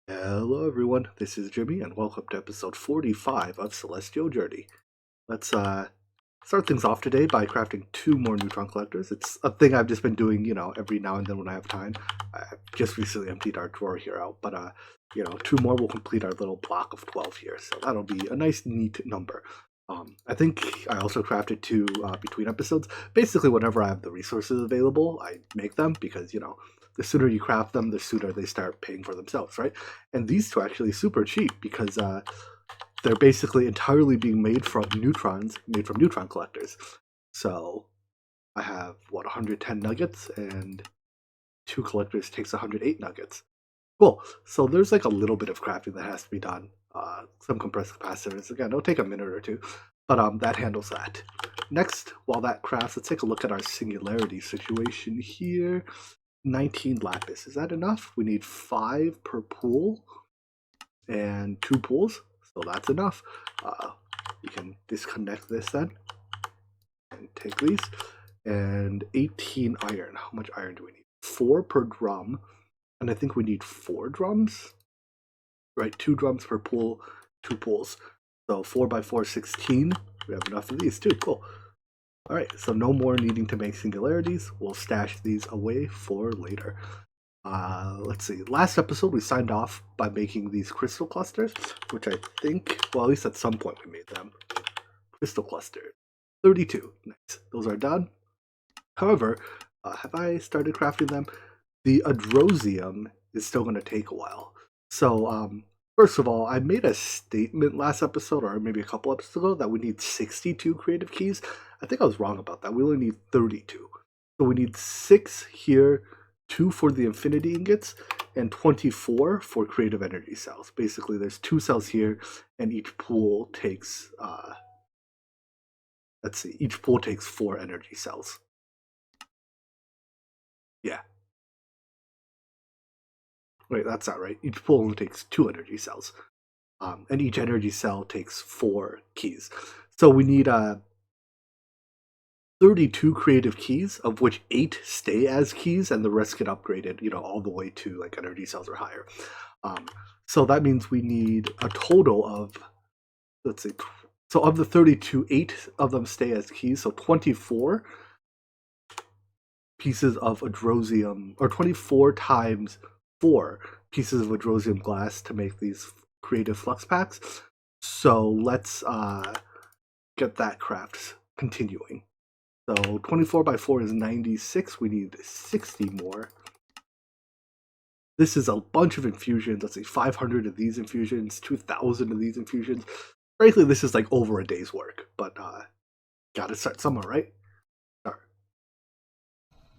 Hello everyone, this is Jimmy and welcome to episode 45 of Celestial Journey. Let's start things off today by crafting two more neutron collectors. It's a thing I've just been doing, every now and then when I have time. I've just recently emptied our drawer here out, but two more will complete our little block of 12 here, so that'll be a nice, neat number. I think I also crafted two between episodes. Basically, whenever I have the resources available, I make them because, the sooner you craft them, the sooner they start paying for themselves, right? And these two are actually super cheap because they're basically entirely being made from neutrons, made from neutron collectors. So I have, 110 nuggets, and two collectors takes 108 nuggets. Cool. So there's like a little bit of crafting that has to be done. Some compressed capacitors. Again, it'll take a minute or two, but that handles that. Next, while that crafts, let's take a look at our singularity situation here. 19 lapis. Is that enough? We need 5 per pool and 2 pools, so that's enough. You can disconnect this then and take these. And 18 iron. How much iron do we need? 4 per drum, and I think we need 4 drums. Right, 2 drums per pool, 2 pools. So 4 by 4, 16. We have enough of these too. Cool. Alright, so no more needing to make singularities. We'll stash these away for later. Let's see. Last episode we signed off by making these crystal clusters, which I think, well, at least at some point we made them. Crystal clusters. 32. Nice. Those are done. However, have I started crafting them? The adrosium is still going to take a while. So, first of all, I made a statement last episode, or maybe a couple episodes ago, that we need 62 creative keys. I think I was wrong about that. We only need 32. So we need 6 here, 2 for the infinity ingots, and 24 for creative energy cells. Basically, there's 2 cells here, and each pool takes, each pool takes 4 energy cells. Yeah. Wait, that's not right. Each pool only takes 2 energy cells. And each energy cell takes 4 keys. So we need 32 creative keys, of which 8 stay as keys, and the rest get upgraded, all the way to like energy cells or higher. So that means we need a total of, let's see, so of the 32, 8 of them stay as keys, so 24 pieces of adrosium, or 24 times 4 pieces of adrosium glass to make these creative flux packs. So let's get that craft continuing. So 24 by 4 is 96. We need 60 more. This is a bunch of infusions. Let's see, 500 of these infusions, 2,000 of these infusions. Frankly, this is like over a day's work, but gotta start somewhere, right? Start.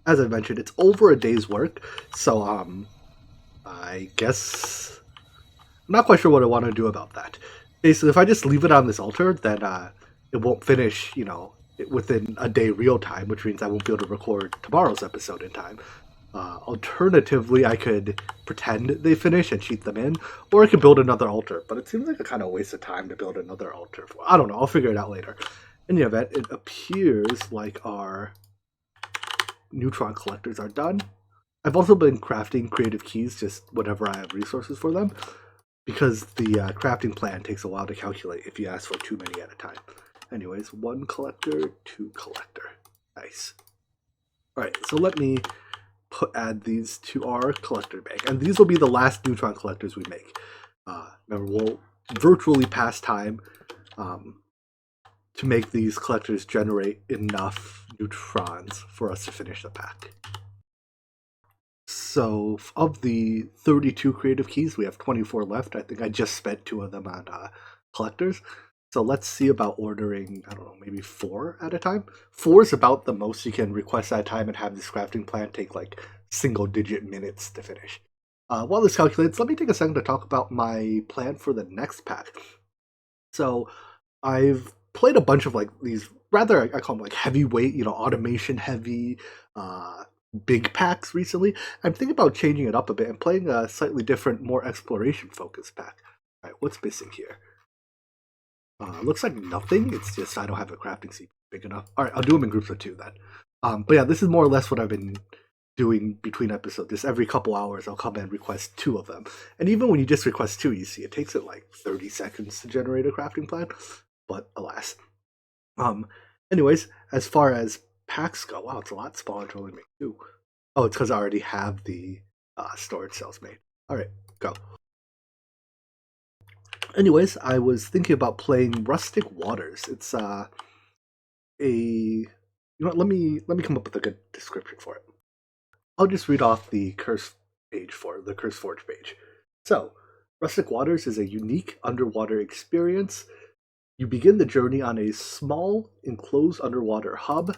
As I mentioned, it's over a day's work, so I guess I'm not quite sure what I want to do about that. Basically, if I just leave it on this altar, then it won't finish, within a day real time, which means I won't be able to record tomorrow's episode in time. Alternatively, I could pretend they finish and cheat them in, or I could build another altar, but it seems like a kind of waste of time to build another altar. I don't know, I'll figure it out later. In the event, it appears like our neutron collectors are done. I've also been crafting creative keys just whenever I have resources for them, because the crafting plan takes a while to calculate if you ask for too many at a time. Anyways, 1 collector, 2 collector. Nice. Alright, so let me add these to our collector bank. And these will be the last neutron collectors we make. Remember, we'll virtually pass time to make these collectors generate enough neutrons for us to finish the pack. So, of the 32 creative keys, we have 24 left. I think I just spent 2 of them on collectors. So let's see about ordering, I don't know, maybe 4 at a time. 4 is about the most you can request at a time and have this crafting plan take like single-digit minutes to finish. While this calculates, let me take a second to talk about my plan for the next pack. So I've played a bunch of like these rather, I call them like heavyweight, automation heavy, big packs recently. I'm thinking about changing it up a bit and playing a slightly different, more exploration-focused pack. All right, what's missing here? Looks like nothing. It's just I don't have a crafting seat big enough. All right, I'll do them in groups of 2 then. But yeah, this is more or less what I've been doing between episodes. Just every couple hours, I'll come and request 2 of them. And even when you just request 2, you see it takes it like 30 seconds to generate a crafting plan. But alas. Um, anyways, as far as packs go, wow, it's a lot smaller to only make 2. Oh, it's because I already have the storage cells made. All right, go. Anyways, I was thinking about playing Rustic Waters. It's let me come up with a good description for it. I'll just read off the curse page for the Curse Forge page. So, Rustic Waters is a unique underwater experience. You begin the journey on a small, enclosed underwater hub.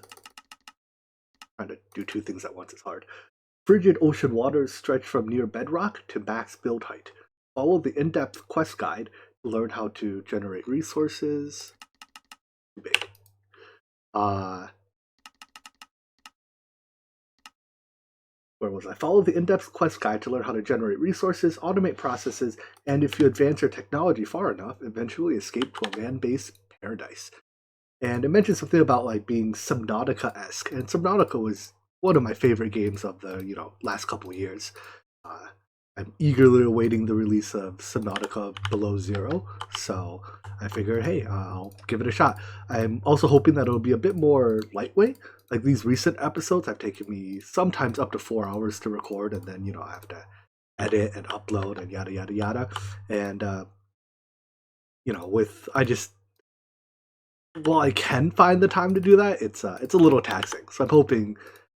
Trying to do 2 things at once is hard. Frigid ocean waters stretch from near bedrock to max build height. Follow the in-depth quest guide to learn how to generate resources. Too big. Where was I? Follow the in-depth quest guide to learn how to generate resources, automate processes, and if you advance your technology far enough, eventually escape to a land-based paradise. And it mentions something about like being Subnautica-esque, and Subnautica was one of my favorite games of the last couple of years. Uh, I'm eagerly awaiting the release of Subnautica Below Zero, so I figured, hey, I'll give it a shot. I'm also hoping that it'll be a bit more lightweight. Like these recent episodes have taken me sometimes up to 4 hours to record, and then I have to edit and upload and yada yada yada. And with I just while I can find the time to do that, it's a little taxing. So I'm hoping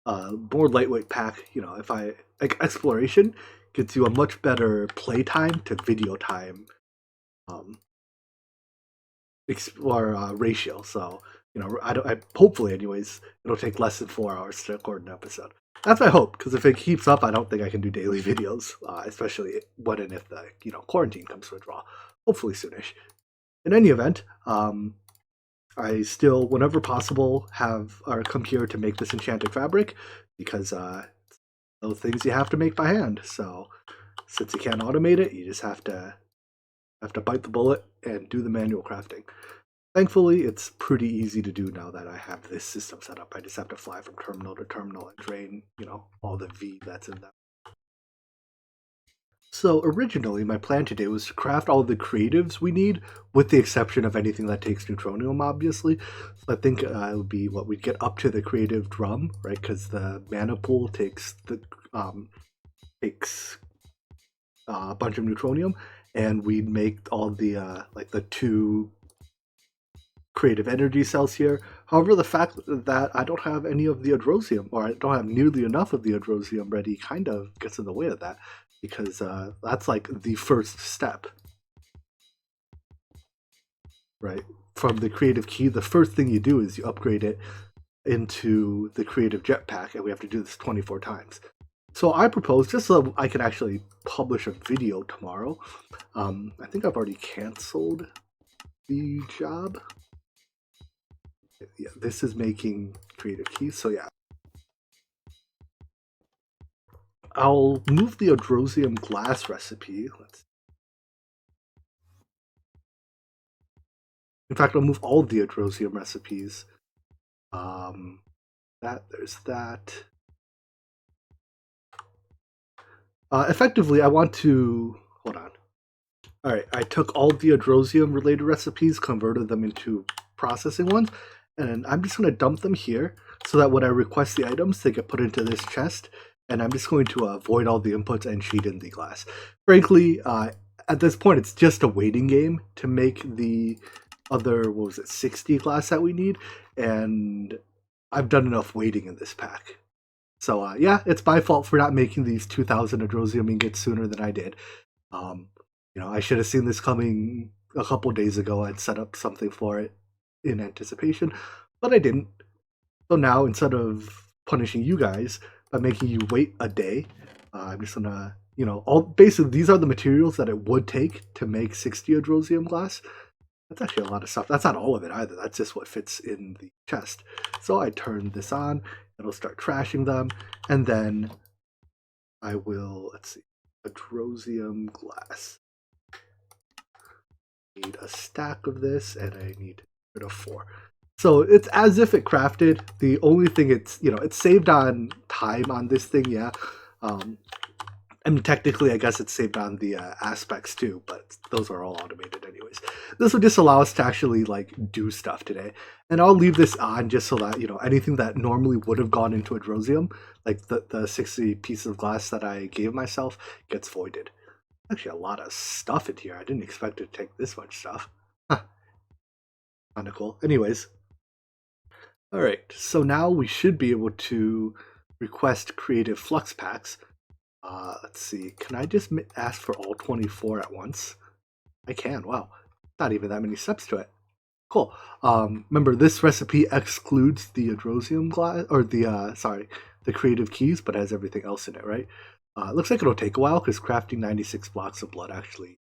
more lightweight pack. If I like exploration gets you a much better play time to video time, ratio. So I hopefully anyways it'll take less than 4 hours to record an episode. That's my hope, because if it keeps up, I don't think I can do daily videos, especially when and if the quarantine comes to a draw. Hopefully soonish. In any event, I still, whenever possible, come here to make this enchanted fabric, because those things you have to make by hand. So since you can't automate it, you just have to bite the bullet and do the manual crafting. Thankfully, it's pretty easy to do now that I have this system set up. I just have to fly from terminal to terminal and drain, all the V that's in them. So originally, my plan today was to craft all the creatives we need, with the exception of anything that takes neutronium, obviously. So I think it would be what we'd get up to the creative drum, right? Because the mana pool takes a bunch of neutronium, and we'd make all the the 2 creative energy cells here. However, the fact that I don't have any of the adrosium, or I don't have nearly enough of the adrosium ready, kind of gets in the way of that, because that's like the first step, right? From the creative key, the first thing you do is you upgrade it into the creative jetpack, and we have to do this 24 times. So I propose, just so I can actually publish a video tomorrow, I think I've already canceled the job. Yeah, this is making creative keys, so yeah. I'll move the adrosium glass recipe. In fact, I'll move all of the adrosium recipes. There's that. Effectively, I want to hold on. All right, I took all the adrosium related recipes, converted them into processing ones, and I'm just going to dump them here so that when I request the items, they get put into this chest, and I'm just going to avoid all the inputs and cheat in the glass. Frankly, at this point, it's just a waiting game to make the other, 60 glass that we need, and I've done enough waiting in this pack. So yeah, it's my fault for not making these 2,000 adrosium ingots sooner than I did. I should have seen this coming a couple days ago. I'd set up something for it in anticipation, but I didn't. So now, instead of punishing you guys by making you wait a day, I'm just gonna, basically these are the materials that it would take to make 60 adrosium glass. That's actually a lot of stuff. That's not all of it either. That's just what fits in the chest. So I turn this on. It'll start trashing them, and then I will, let's see, adrosium glass. I need a stack of this, and I need rid of 4. So it's as if it crafted. The only thing it's saved on time on this thing, yeah. Um, I mean, technically, I guess it's saved on the aspects too, but those are all automated anyways. This will just allow us to actually like do stuff today, and I'll leave this on just so that anything that normally would have gone into Adrosium, like the 60 pieces of glass that I gave myself, gets voided. Actually, a lot of stuff in here. I didn't expect it to take this much stuff. Huh, kind of cool. Anyways, all right. So now we should be able to request creative flux packs. Let's see. Can I just ask for all 24 at once? I can. Wow. Not even that many steps to it. Cool. Remember, this recipe excludes the Adrosium glass, or the creative keys, but has everything else in it, right? It looks like it'll take a while because crafting 96 blocks of blood actually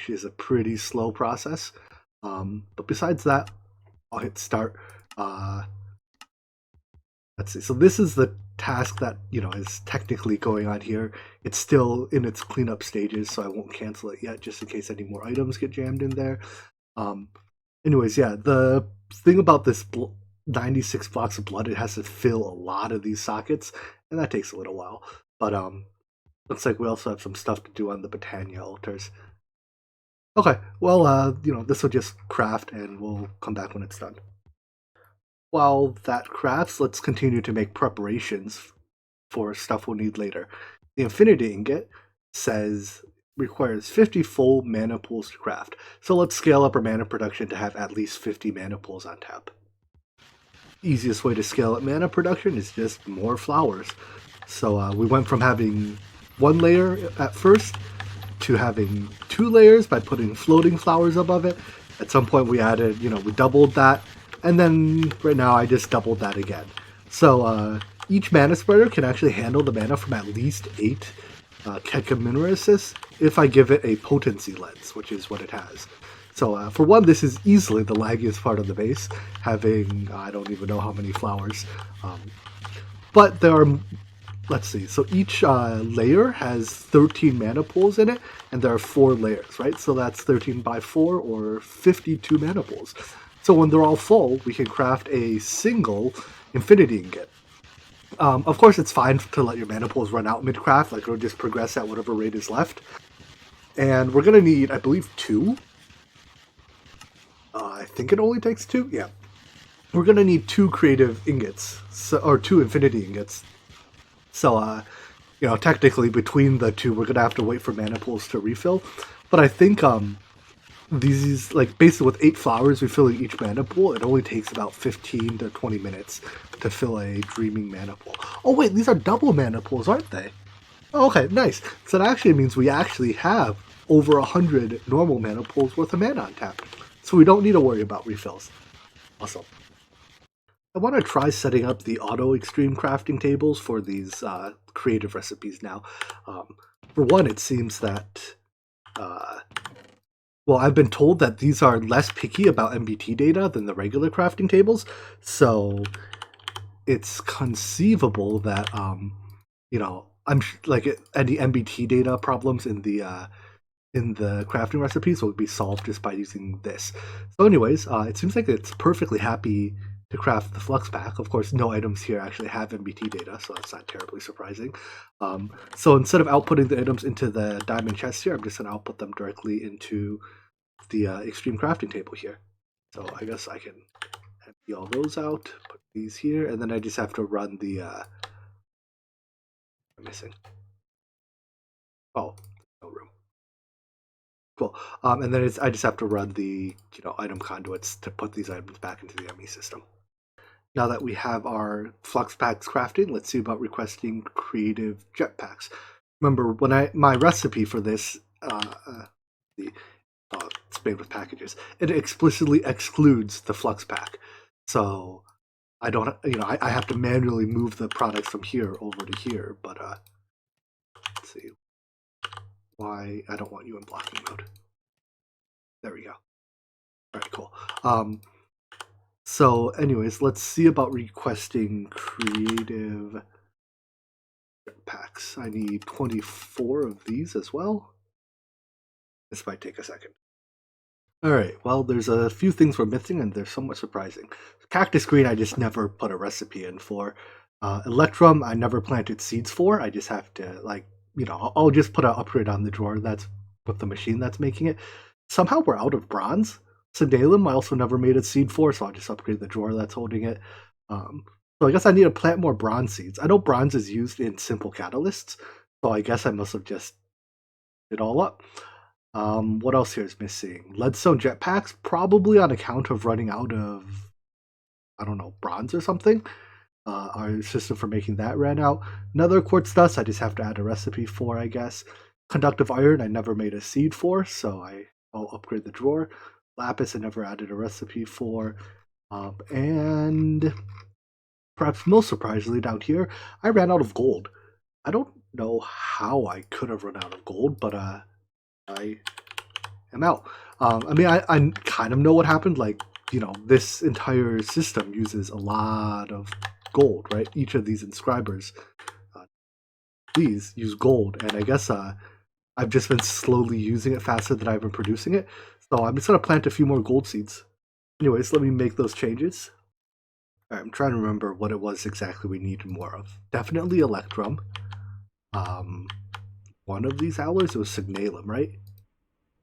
is a pretty slow process. But besides that, I'll hit start. Uh, let's see. So this is the task that is technically going on here. It's still in its cleanup stages, so I won't cancel it yet, just in case any more items get jammed in there. Anyways, yeah, the thing about this 96 blocks of blood, it has to fill a lot of these sockets, and that takes a little while. But looks like we also have some stuff to do on the Britannia altars. Okay, well, this will just craft, and we'll come back when it's done. While that crafts, let's continue to make preparations for stuff we'll need later. The Infinity Ingot says requires 50 full mana pools to craft. So let's scale up our mana production to have at least 50 mana pools on tap. Easiest way to scale up mana production is just more flowers. So we went from having one layer at first to having 2 layers by putting floating flowers above it. At some point we added, we doubled that. And then right now I just doubled that again. So each mana spreader can actually handle the mana from at least 8 Kekaminesis if I give it a potency lens, which is what it has. So for one, this is easily the laggiest part of the base, having I don't even know how many flowers. But there are, let's see, so each layer has 13 mana pools in it, and there are 4 layers, right? So that's 13 by 4 or 52 mana pools. So when they're all full, we can craft a single Infinity Ingot. Of course, it's fine to let your mana pools run out mid-craft, like it'll just progress at whatever rate is left. And we're going to need, I believe, 2. I think it only takes 2, yeah. We're going to need 2 creative ingots, or 2 Infinity Ingots. So, technically between the 2, we're going to have to wait for mana pools to refill. But I think, these, like, basically with 8 flowers refilling each mana pool, it only takes about 15 to 20 minutes to fill a Dreaming mana pool. Oh wait, these are double mana pools, aren't they? Oh, okay, nice. So that actually means we actually have over 100 normal mana pools worth of mana on tap. So we don't need to worry about refills. Awesome. I want to try setting up the auto extreme crafting tables for these creative recipes now. For one, it seems that well, I've been told that these are less picky about MBT data than the regular crafting tables, so it's conceivable that I'm like any MBT data problems in the crafting recipes will be solved just by using this. So, anyways, it seems like it's perfectly happy to craft the flux pack. Of course, no items here actually have MBT data, so that's not terribly surprising. So instead of outputting the items into the diamond chest here, I'm just going to output them directly into the extreme crafting table here. So I guess I can empty all those out, put these here, and then I just have to run the I'm missing. Oh, no room. Cool. And then I just have to run the item conduits to put these items back into the ME system. Now that we have our flux packs crafted, let's see about requesting creative jetpacks. Remember, when my recipe for this, it's made with packages, it explicitly excludes the flux pack. So I don't, I have to manually move the products from here over to here. But let's see why I don't want you in blocking mode. There we go. All right, cool. So, anyways, let's see about requesting creative packs. I need 24 of these as well. This might take a second. Alright, well, there's a few things we're missing, and they're somewhat surprising. Cactus green, I just never put a recipe in for. Electrum, I never planted seeds for. I just have to, like, I'll just put an upgrade on the drawer. That's with the machine that's making it. Somehow we're out of bronze. Sedalum, I also never made a seed for, so I'll just upgrade the drawer that's holding it. Um, so I guess I need to plant more bronze seeds. I know bronze is used in simple catalysts, so I guess I must have just it all up. What else here is missing? Leadstone jetpacks, probably on account of running out of, I don't know, bronze or something. Our system for making that ran out. Another quartz dust, I just have to add a recipe for, I guess. Conductive iron, I never made a seed for, so I'll upgrade the drawer. Lapis, I never added a recipe for. And perhaps most surprisingly, down here, I ran out of gold. I don't know how I could have run out of gold, but I am out. I mean, I kind of know what happened. Like, this entire system uses a lot of gold, right? Each of these inscribers, these use gold, and I guess I've just been slowly using it faster than I've been producing it. So I'm just gonna plant a few more gold seeds. Anyways, let me make those changes. All right, I'm trying to remember what it was exactly we needed more of. Definitely electrum. Um, one of these alloys was signalum, right?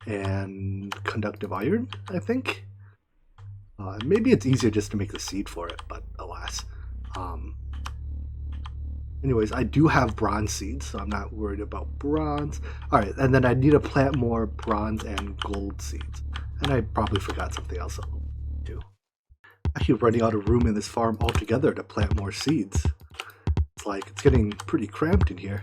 And conductive iron, I think. Maybe it's easier just to make the seed for it, but alas. Um, anyways, I do have bronze seeds, so I'm not worried about bronze. All right, and then I need to plant more bronze and gold seeds. And I probably forgot something else too. Actually, running out of room in this farm altogether to plant more seeds. It's getting pretty cramped in here.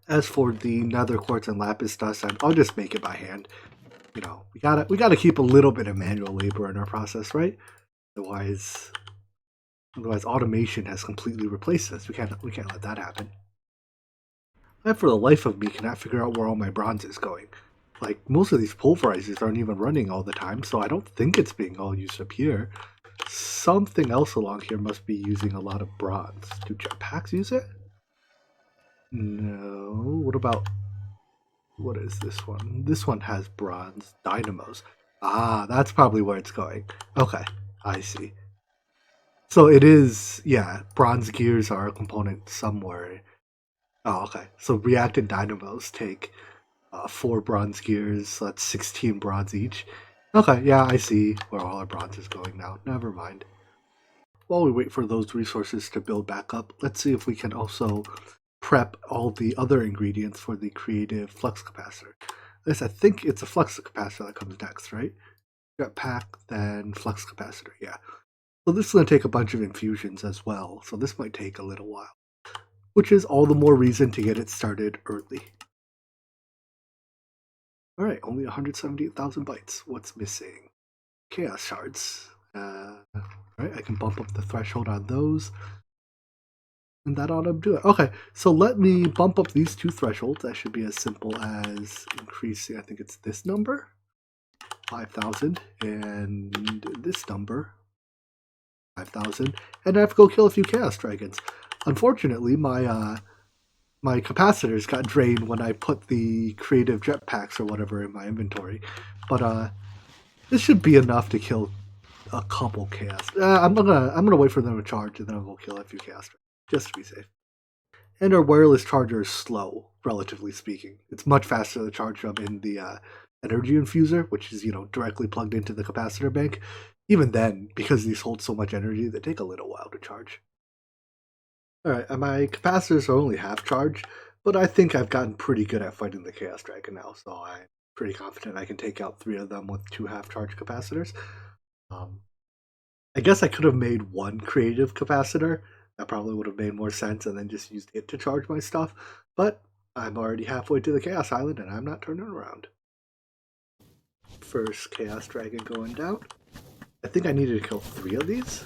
As for the nether quartz and lapis dust, I'll just make it by hand. We gotta keep a little bit of manual labor in our process, right? Otherwise, automation has completely replaced us. We can't let that happen. I, for the life of me, cannot figure out where all my bronze is going. Like, most of these pulverizers aren't even running all the time, so I don't think it's being all used up here. Something else along here must be using a lot of bronze. Do jetpacks use it? No. What is this one? This one has bronze dynamos. Ah, that's probably where it's going. Okay, I see. So it is, yeah, bronze gears are a component somewhere. Oh, okay. So reactant dynamos take 4 bronze gears, so that's 16 bronze each. Okay, yeah, I see where all our bronze is going now. Never mind. While we wait for those resources to build back up, let's see if we can also prep all the other ingredients for the creative flux capacitor. This, I think it's a flux capacitor that comes next, right? Jetpack, then flux capacitor, yeah. So this is going to take a bunch of infusions as well, so this might take a little while, which is all the more reason to get it started early. Alright, only 178,000 bytes. What's missing? Chaos shards. Right, I can bump up the threshold on those. And that ought to do it. Okay, so let me bump up these 2 thresholds. That should be as simple as increasing, I think it's this number, 5,000, and this number, 5,000, and I have to go kill a few chaos dragons. Unfortunately, my capacitors got drained when I put the creative jetpacks or whatever in my inventory, but this should be enough to kill a couple chaos. I'm gonna wait for them to charge, and then I'll go kill a few chaos dragons, just to be safe. And our wireless charger is slow, relatively speaking. It's much faster to charge them in the energy infuser, which is directly plugged into the capacitor bank. Even then, because these hold so much energy, they take a little while to charge. All right, and my capacitors are only half charged, but I think I've gotten pretty good at fighting the Chaos Dragon now, so I'm pretty confident I can take out 3 of them with 2 half-charged capacitors. Um, I guess I could have made 1 creative capacitor. That probably would have made more sense, and then just used it to charge my stuff. But I'm already halfway to the Chaos Island, and I'm not turning around. First Chaos Dragon going down. I think I needed to kill 3 of these.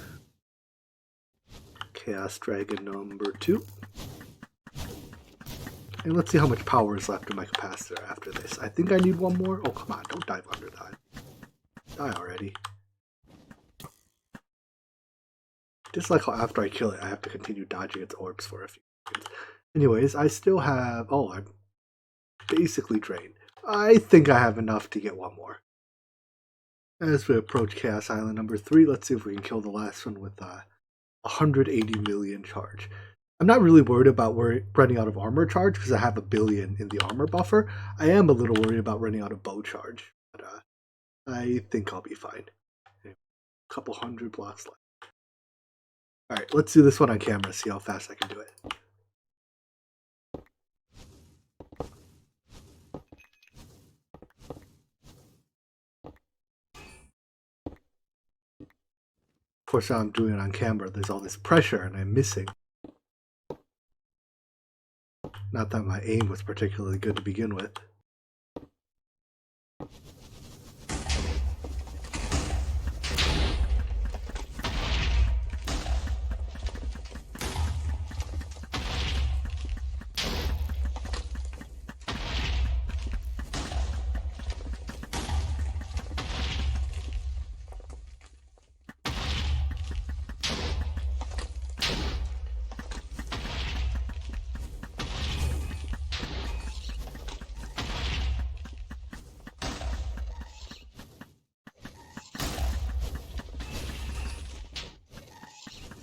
Chaos Dragon number 2. And let's see how much power is left in my capacitor after this. I think I need 1 more. Oh, come on, don't dive under that. Die already. Just like how after I kill it, I have to continue dodging its orbs for a few seconds. Anyways, I still have... Oh, basically drained. I think I have enough to get one more. As we approach Chaos Island number 3, let's see if we can kill the last one with 180 million charge. I'm not really worried about running out of armor charge because I have a billion in the armor buffer. I am a little worried about running out of bow charge, but I think I'll be fine. A couple hundred blocks left. Alright, let's do this one on camera, see how fast I can do it. Of course, now I'm doing it on camera. There's all this pressure and I'm missing. Not that my aim was particularly good to begin with.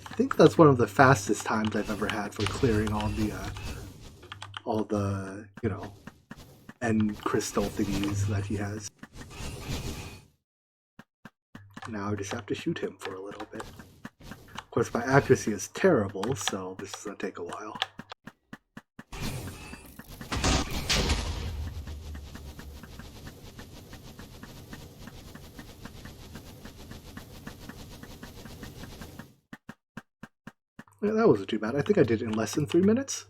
I think that's one of the fastest times I've ever had for clearing all the end crystal thingies that he has. Now I just have to shoot him for a little bit. Of course, my accuracy is terrible, so this is gonna take a while. Yeah, that wasn't too bad. I think I did it in less than 3 minutes.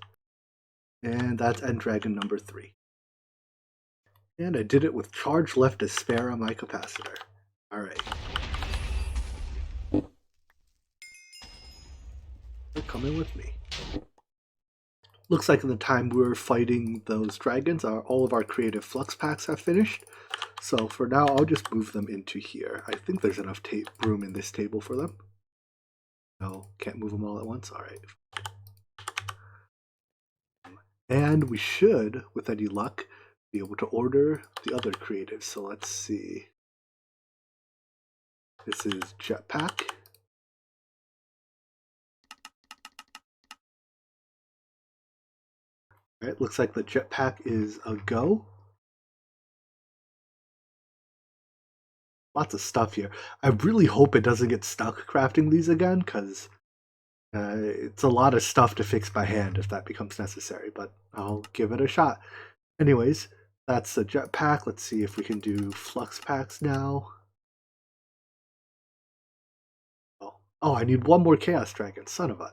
And that's End Dragon number 3. And I did it with charge left to spare on my capacitor. Alright. They're coming with me. Looks like in the time we were fighting those dragons, all of our creative flux packs have finished. So for now, I'll just move them into here. I think there's enough room in this table for them. No, can't move them all at once? Alright. And we should, with any luck, be able to order the other creatives. So let's see. This is Jetpack. Alright, looks like the Jetpack is a go. Lots of stuff here. I really hope it doesn't get stuck crafting these again, because it's a lot of stuff to fix by hand if that becomes necessary, but I'll give it a shot. Anyways, that's the Jetpack. Let's see if we can do Flux Packs now. Oh, I need one more Chaos Dragon, son of a...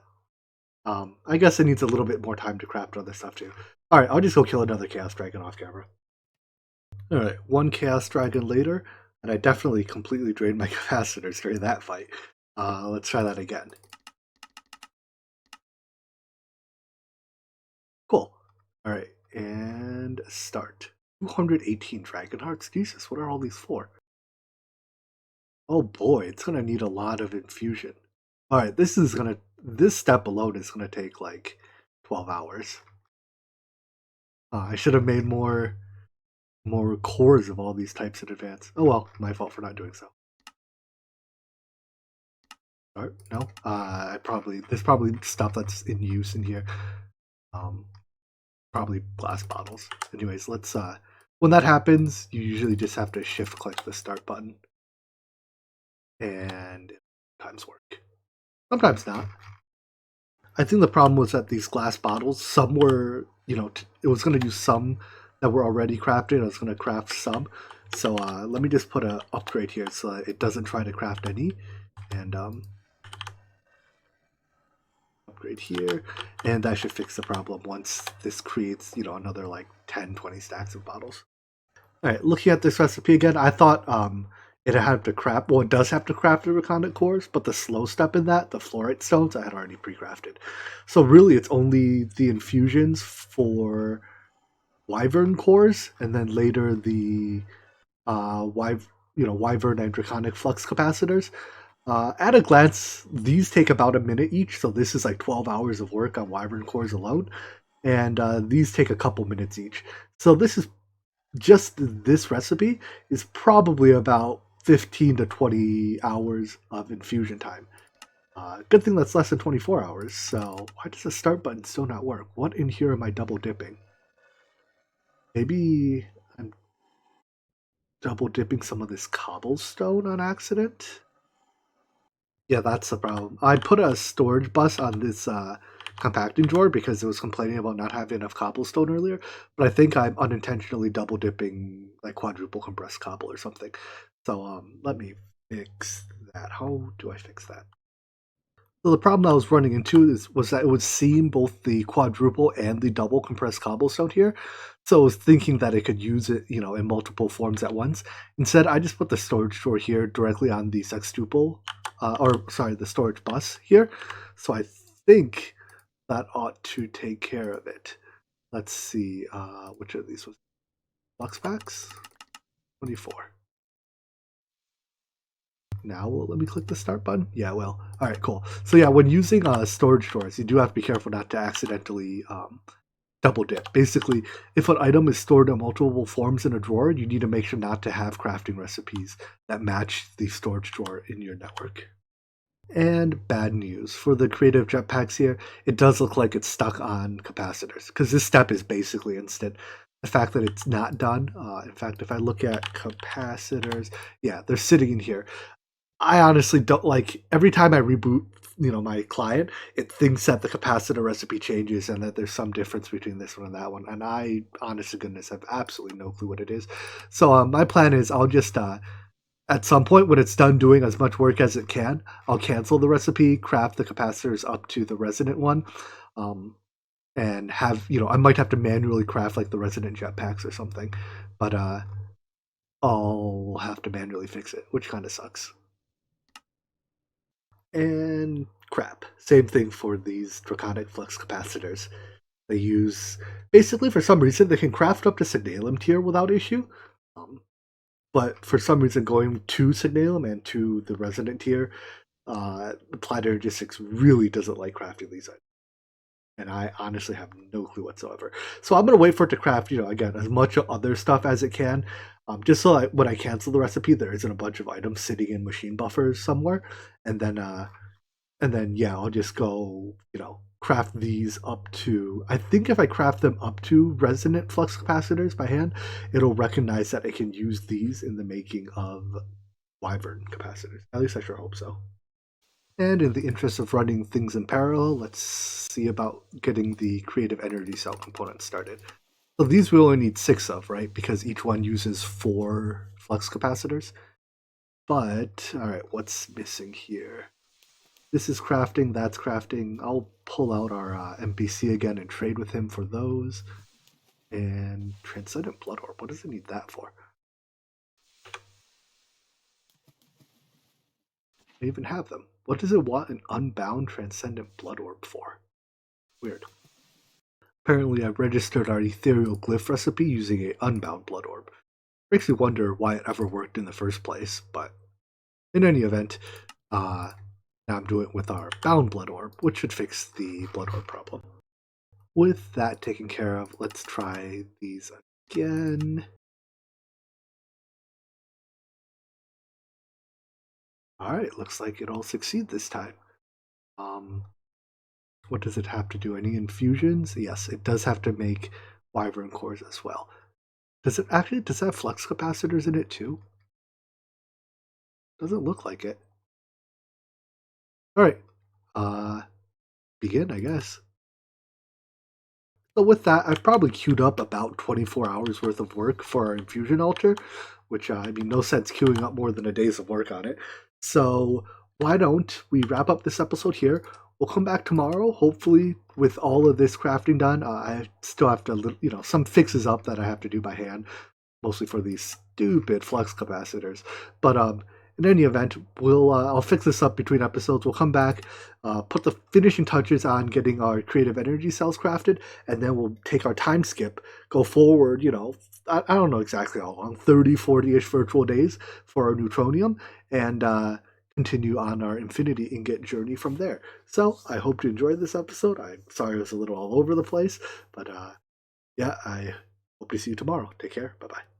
I guess it needs a little bit more time to craft other stuff too. Alright, I'll just go kill another Chaos Dragon off camera. Alright, one Chaos Dragon later, and I definitely completely drained my capacitors during that fight. Let's try that again. Cool. Alright, and start. 218 Dragon Hearts? Jesus, what are all these for? Oh boy, it's gonna need a lot of infusion. Alright, this step alone is gonna take like 12 hours. I should have made more cores of all these types in advance. Oh well, my fault for not doing so. Alright, no. There's probably stuff that's in use in here. Probably glass bottles. Anyways, let's when that happens, you usually just have to shift click the start button. And sometimes work. Sometimes not. I think the problem was that these glass bottles, some were, it was going to use some that were already crafted. I was going to craft some. So let me just put an upgrade here so that it doesn't try to craft any. And upgrade here. And that should fix the problem once this creates, another like 10, 20 stacks of bottles. All right, looking at this recipe again, I thought it had to craft, well, it does have to craft the recondite cores, but the slow step in that, the fluorite stones, I had already pre-crafted. So really, it's only the infusions for wyvern cores, and then later the wyvern and draconic flux capacitors. At a glance, these take about a minute each, so this is like 12 hours of work on wyvern cores alone. and these take a couple minutes each. So just this recipe is probably about 15 to 20 hours of infusion time. Good thing that's less than 24 hours. So why does the start button still not work? What in here am I double dipping? Maybe I'm double dipping some of this cobblestone on accident? Yeah, that's the problem. I put a storage bus on this compacting drawer because it was complaining about not having enough cobblestone earlier. But I think I'm unintentionally double dipping like quadruple compressed cobble or something. So let me fix that. How do I fix that? So the problem I was running into was that it would seam both the quadruple and the double compressed cobblestone here. So I was thinking that it could use it, in multiple forms at once. Instead, I just put the storage drawer here directly on the sextuple, or sorry, the storage bus here. So I think that ought to take care of it. Let's see, which of these was flux packs? 24. Now will it let me click the start button? Yeah, well. All right, cool. So yeah, when using storage drawers, you do have to be careful not to accidentally double dip. Basically, if an item is stored in multiple forms in a drawer, you need to make sure not to have crafting recipes that match the storage drawer in your network. And bad news for the creative jetpacks here, it does look like it's stuck on capacitors because this step is basically instant. The fact that it's not done, in fact, if I look at capacitors, yeah, they're sitting in here. I honestly don't like every time I reboot, my client, it thinks that the capacitor recipe changes and that there's some difference between this one and that one. And I, honest to goodness, have absolutely no clue what it is. So my plan is I'll just at some point when it's done doing as much work as it can, I'll cancel the recipe, craft the capacitors up to the resonant one, um, and have I might have to manually craft like the resonant jetpacks or something, but I'll have to manually fix it, which kind of sucks. And crap. Same thing for these draconic flux capacitors. They use basically for some reason they can craft up to signalum tier without issue. Um, but for some reason going to signalum and to the resonant tier, Applied Energistics really doesn't like crafting these items. And I honestly have no clue whatsoever. So I'm gonna wait for it to craft, again, as much other stuff as it can, just so when I cancel the recipe, there isn't a bunch of items sitting in machine buffers somewhere, and then yeah, I'll just go, craft these up to. I think if I craft them up to resonant flux capacitors by hand, it'll recognize that I can use these in the making of Wyvern capacitors. At least I sure hope so. And in the interest of running things in parallel, let's see about getting the creative energy cell component started. So these we only need 6 of, right? Because each one uses 4 flux capacitors. But, alright, what's missing here? This is crafting, that's crafting. I'll pull out our NPC again and trade with him for those. And Transcendent Blood Orb, what does it need that for? I even have them. What does it want an unbound Transcendent Blood Orb for? Weird. Apparently I've registered our ethereal glyph recipe using a unbound blood orb. Makes me wonder why it ever worked in the first place, but in any event, now I'm doing it with our bound blood orb, which should fix the blood orb problem. With that taken care of, let's try these again. Alright, looks like it'll succeed this time. What does it have to do? Any infusions? Yes, it does have to make wyvern cores as well. Does it have flux capacitors in it too? Doesn't look like it. Alright. Begin, I guess. So with that, I've probably queued up about 24 hours worth of work for our infusion altar, which, no sense queuing up more than a day's of work on it. So why don't we wrap up this episode here? We'll come back tomorrow, hopefully with all of this crafting done. I still have to, some fixes up that I have to do by hand, mostly for these stupid flux capacitors. But in any event, I'll fix this up between episodes. We'll come back, put the finishing touches on getting our creative energy cells crafted, and then we'll take our time skip, go forward, I don't know exactly how long, 30, 40-ish virtual days for our neutronium, and continue on our infinity ingot journey from there. So I hope you enjoyed this episode. I'm sorry it was a little all over the place, but yeah, I hope to see you tomorrow. Take care. Bye bye.